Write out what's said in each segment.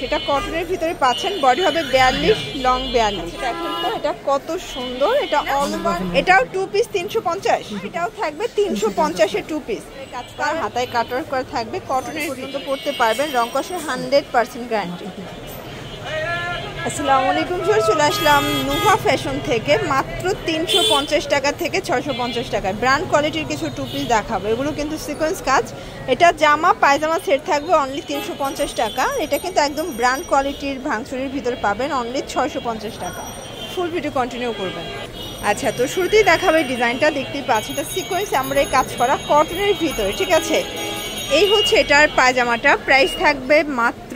এটা কটনের ভিতরে পাচ্ছেন, বডি হবে 42, লং 42। দেখেন তো এটা কত সুন্দর, এটা অল ওভার। এটাও 2 পিস 350, এটাও থাকবে 350 এর 2 পিস। কাজকার হাতায় কাটার করে থাকবে, কটনের পর্যন্ত পড়তে পারবেন, রং কষের 100% গ্যারান্টি। আসসালামু আলাইকুম, চলে আসলাম নুহা ফ্যাশন থেকে। মাত্র 350 টাকা থেকে 650 টাকায় ব্র্যান্ড কোয়ালিটির কিছু 2 পিস দেখাবো। এগুলো কিন্তু সিকোয়েন্স কাজ। এটা জামা পায়জামা সেট থাকবে অনলি 350 টাকা। এটা কিন্তু একদম ব্র্যান্ড কোয়ালিটির ভাঙচুরের ভিতরে পাবেন অনলি 650 টাকা। ফুল ভিডিও কন্টিনিউ করবেন। আচ্ছা, তো শুরুতেই দেখাবে ডিজাইনটা, দেখতেই পাচ্ছেন এটা সিকোয়েন্স আমরা কাজ করা কটনের ভিতরে, ঠিক আছে। এই হচ্ছে এটার পায়জামাটা, প্রাইস থাকবে মাত্র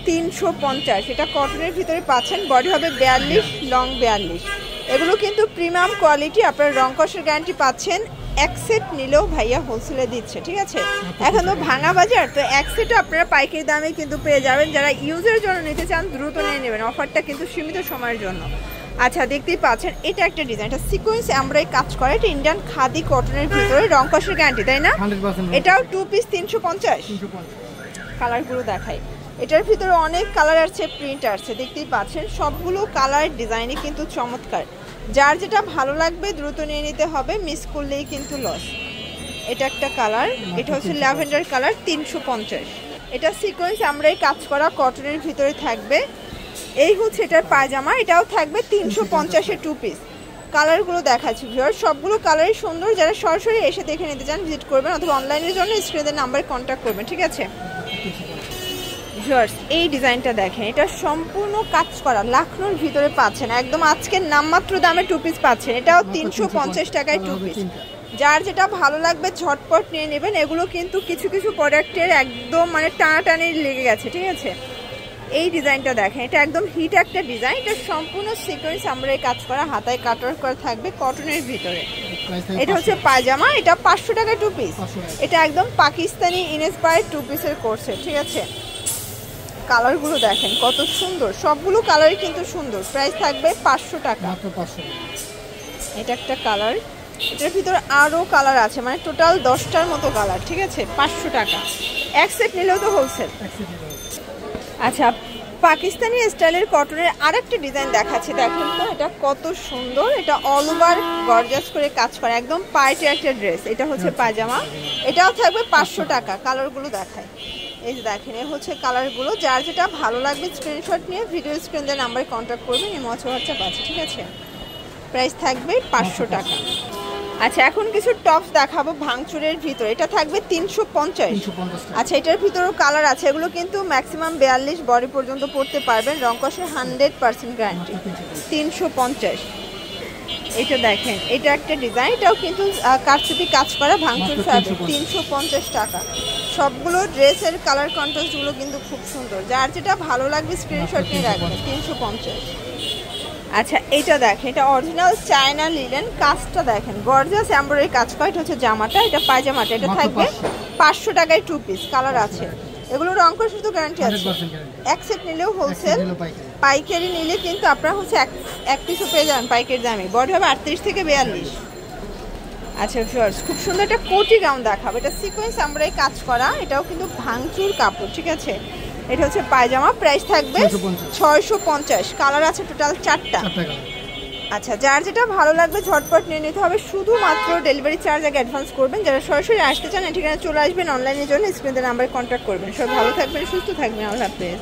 350। এটা কটনের ভিতরে পাচ্ছেন, বডি হবে 42, লং 42। এগুলো কিন্তু প্রিমিয়াম কোয়ালিটি, আপনার রং কষের গ্যারান্টি পাচ্ছেন। এক সেট নিলেও ভাইয়া হোলসেলে দিচ্ছে, ঠিক আছে। এখন তো ভাঙা বাজার, তো এক সেটও আপনারা পাইকারি দামে কিন্তু পেয়ে যাবেন। যারা ইউজের জন্য নিতে চান দ্রুত নিয়ে নেবেন, অফারটা কিন্তু সীমিত সময়ের জন্য। আচ্ছা, দেখতেই পাচ্ছেন এটা একটা ডিজাইন, এটা সিকোয়েন্স আমরাই কাজ করে, এটা ইন্ডিয়ান খাদি কটনের ভিতরে, রং কষের গ্যারান্টি, তাই না? এটাও 2 পিস 350। কালারগুলো দেখাই, এটার ভিতরে অনেক কালার আছে, প্রিন্ট আছে, দেখতেই পাচ্ছেন সবগুলো কালার ডিজাইনই কিন্তু চমৎকার। যার যেটা ভালো লাগবে দ্রুত নিয়ে নিতে হবে, মিস করলেই কিন্তু লস। এটা একটা কালার, এটা হচ্ছে ল্যাভেন্ডার কালার, 350। এটা সিকোয়েন্স আমরাই কাজ করা কটনের ভিতরে থাকবে। এই হচ্ছে এটার পায়জামা, এটাও থাকবে 350 এর 2 পিস। কালারগুলো দেখাচ্ছি ভিউয়ার, সবগুলো কালারই সুন্দর। যারা সরাসরি এসে দেখে নিতে চান ভিজিট করবেন, অথবা অনলাইনের জন্য স্ক্রিনের নাম্বারে কন্ট্যাক্ট করবেন, ঠিক আছে। ভিউয়ার্স, এই ডিজাইনটা দেখেন, এটা সম্পূর্ণ কাজ করা লাখনোর ভিতরে পাচ্ছেন, একদম আজকের নামমাত্র দামে 2 পিস পাচ্ছেন। এটাও 350 টাকায় 2 পিস। যার যেটা ভালো লাগবে ঝটপট নিয়ে নেবেন। এগুলো কিন্তু কিছু কিছু প্রোডাক্টের একদম মানে টানাটানি লেগে গেছে, ঠিক আছে। এই ডিজাইনটা দেখেন, এটা একদম হিট একটা ডিজাইন। এটা সম্পূর্ণ সিকোয়েন্স আমরা কাজ করা, হাতায় কাটওয়ার্ক করা থাকবে কটনের ভিতরে। এটা হচ্ছে পায়জামা, এটা 500 টাকায় 2 পিস। এটা একদম পাকিস্তানি ইনস্পায়ার্ড 2 পিসের কোর্সে, ঠিক আছে। কালারগুলো দেখেন কত সুন্দর, সবগুলো কালারই কিন্তু সুন্দর। প্রাইস থাকবে 500 টাকা। এটা একটা কালার, এটার ভিতরে আরও কালার আছে, মানে টোটাল 10টার মতো কালার, ঠিক আছে। 500 টাকা, এক সেট নিলেও তো হোলসেল। আচ্ছা, পাকিস্তানি স্টাইলের কটনের আরেকটা ডিজাইন দেখাচ্ছি, দেখেন তো এটা কত সুন্দর। এটা অল ওভার গর্জাস করে কাজ করা, একদম পার্টি একটা ড্রেস। এটা হচ্ছে পায়জামা, এটাও থাকবে 500 টাকা। কালারগুলো দেখায়, এই যে দেখেন, এই হচ্ছে কালারগুলো। যার যেটা ভালো লাগবে স্ক্রিনশট নিয়ে ভিডিও স্ক্রিনের নাম্বারে কন্ট্যাক্ট করবেন, এই হোয়াটসঅ্যাপ আছে, ঠিক আছে। প্রাইস থাকবে 500 টাকা। আচ্ছা, এখন কিছু টপস দেখাবো ভাঙচুরের ভিতরে, এটা থাকবে 350। আচ্ছা, এটার ভিতরেও কালার আছে, এগুলো কিন্তু ম্যাক্সিমাম 42 বডি পর্যন্ত পড়তে পারবেন, রং কষের 100% গ্যারান্টি। 350। এটা দেখেন, এটা একটা ডিজাইন, এটাও কিন্তু কারচুপি কাজ করা ভাঙচুর ফ্যাব্রিক, 350 টাকা। সবগুলো ড্রেসের কালার কন্ট্রাস্টগুলো কিন্তু খুব সুন্দর। যার যেটা ভালো লাগবে স্ক্রিনশট নিয়ে রাখবেন, 350। আচ্ছা, এটা দেখেন, এটা অরিজিনাল চায়না লিলেন, কাজটা দেখেন গর্জিয়াস এমব্রয়ডারি কাজ করা। এটা হচ্ছে জামাটা, এটা পায়জামাটা, এটা থাকবে 500 টাকায় 2 পিস। কালার আছে, এগুলো রং করে শুধু গ্যারান্টি আছে। এক সেট নিলেও হোলসেল, পাইকারি নিলে কিন্তু আপনারা হচ্ছে এক পিসও পেয়ে যাবেন পাইকারি দামে। বডি হবে 38 থেকে 42। আচ্ছা ভিউয়ার্স, খুব সুন্দর একটা কোটি গাউন দেখাবো, এটা সিকোয়েন্স আমরাই কাজ করা, এটাও কিন্তু ভাঙচুর কাপড়, ঠিক আছে। এটা হচ্ছে পায়জামা, প্রাইস থাকবে 650। কালার আছে টোটাল 4টা। আচ্ছা, যার যেটা ভালো লাগবে ঝটপট নিয়ে নিতে হবে, শুধুমাত্র ডেলিভারি চার্জ আগে অ্যাডভান্স করবেন। যারা সরাসরি আসতে চান ঠিকানা চলে আসবেন, অনলাইনের জন্য স্ক্রিনের নাম্বারে কন্ট্যাক্ট করবেন। সবাই ভালো থাকবেন, সুস্থ থাকবেন, আল্লাহ হাফেজ।